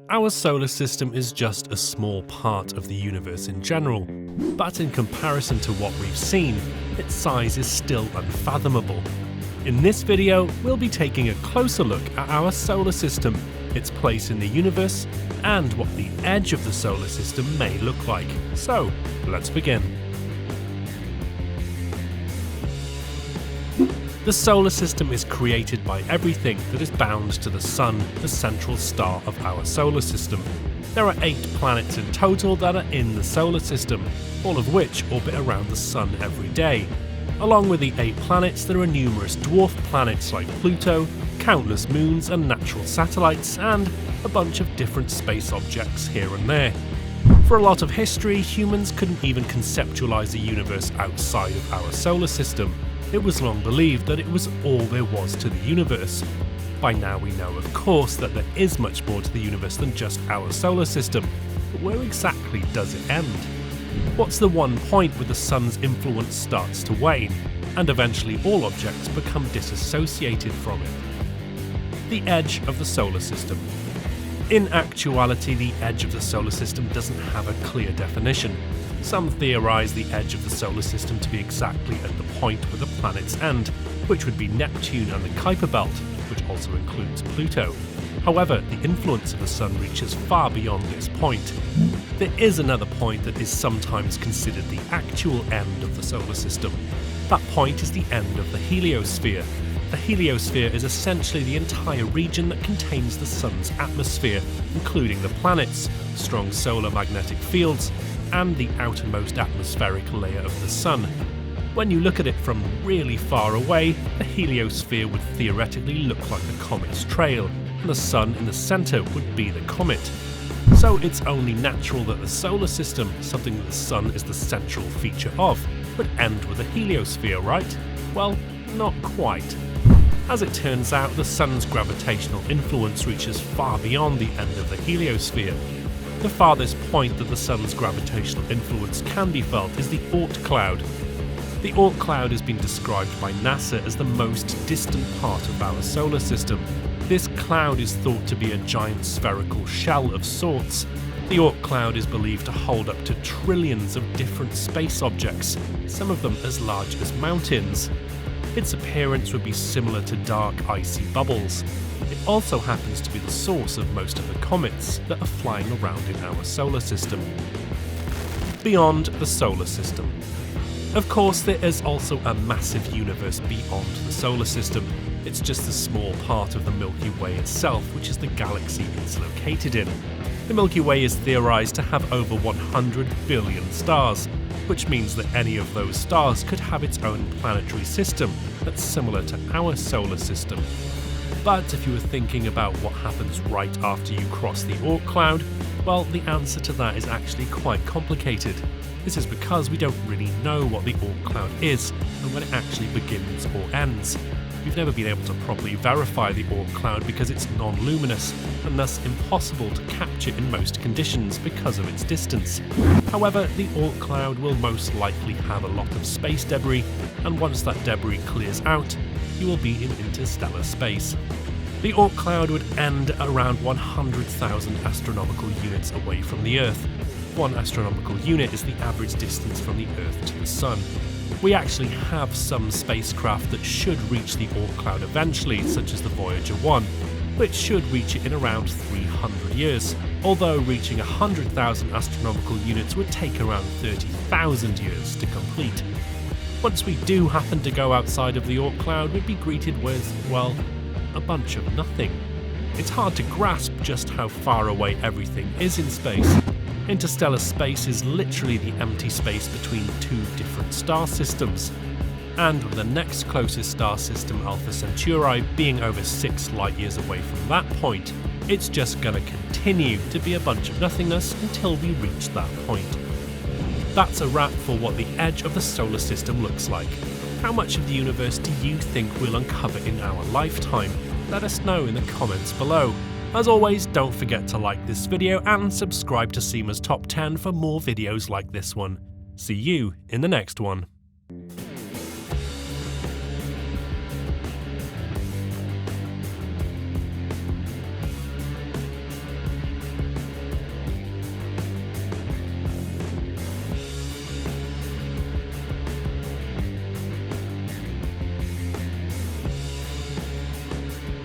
Our solar system is just a small part of the universe in general, but in comparison to what we've seen, its size is still unfathomable. In this video, we'll be taking a closer look at our solar system, its place in the universe, and what the edge of the solar system may look like. So, let's begin. The solar system is created by everything that is bound to the Sun, the central star of our solar system. There are 8 planets in total that are in the solar system, all of which orbit around the Sun every day. Along with the 8 planets, there are numerous dwarf planets like Pluto, countless moons and natural satellites, and a bunch of different space objects here and there. For a lot of history, humans couldn't even conceptualize a universe outside of our solar system. It was long believed that it was all there was to the universe. By now we know, of course, that there is much more to the universe than just our solar system, but where exactly does it end? What's the one point where the Sun's influence starts to wane, and eventually all objects become disassociated from it? The edge of the solar system. In actuality, the edge of the solar system doesn't have a clear definition. Some theorize the edge of the solar system to be exactly at the point where the planets end, which would be Neptune and the Kuiper Belt, which also includes Pluto. However, the influence of the Sun reaches far beyond this point. There is another point that is sometimes considered the actual end of the solar system. That point is the end of the heliosphere. The heliosphere is essentially the entire region that contains the Sun's atmosphere, including the planets, strong solar magnetic fields, and the outermost atmospheric layer of the Sun. When you look at it from really far away, the heliosphere would theoretically look like a comet's trail, and the Sun in the centre would be the comet. So it's only natural that the solar system, something that the Sun is the central feature of, would end with a heliosphere, right? Well, not quite. As it turns out, the Sun's gravitational influence reaches far beyond the end of the heliosphere. The farthest point that the Sun's gravitational influence can be felt is the Oort cloud. The Oort cloud has been described by NASA as the most distant part of our solar system. This cloud is thought to be a giant spherical shell of sorts. The Oort cloud is believed to hold up to trillions of different space objects, some of them as large as mountains. Its appearance would be similar to dark icy bubbles. It also happens to be the source of most of the comets that are flying around in our solar system. Beyond the solar system. Of course, there is also a massive universe beyond the solar system. It's just a small part of the Milky Way itself, which is the galaxy it's located in. The Milky Way is theorized to have over 100 billion stars, which means that any of those stars could have its own planetary system that's similar to our solar system. But if you were thinking about what happens right after you cross the Oort cloud, well, the answer to that is actually quite complicated. This is because we don't really know what the Oort cloud is and when it actually begins or ends. We've never been able to properly verify the Oort cloud because it's non-luminous and thus impossible to capture in most conditions because of its distance. However, the Oort cloud will most likely have a lot of space debris, and once that debris clears out, you will be in interstellar space. The Oort cloud would end around 100,000 astronomical units away from the Earth. 1 astronomical unit is the average distance from the Earth to the Sun. We actually have some spacecraft that should reach the Oort cloud eventually, such as the Voyager 1, which should reach it in around 300 years, although reaching 100,000 astronomical units would take around 30,000 years to complete. Once we do happen to go outside of the Oort cloud, we'd be greeted with, well, a bunch of nothing. It's hard to grasp just how far away everything is in space. Interstellar space is literally the empty space between 2 different star systems. And with the next closest star system, Alpha Centauri, being over 6 light years away from that point, it's just gonna continue to be a bunch of nothingness until we reach that point. That's a wrap for what the edge of the solar system looks like. How much of the universe do you think we'll uncover in our lifetime? Let us know in the comments below. As always, don't forget to like this video and subscribe to SEMA's Top 10 for more videos like this one. See you in the next one.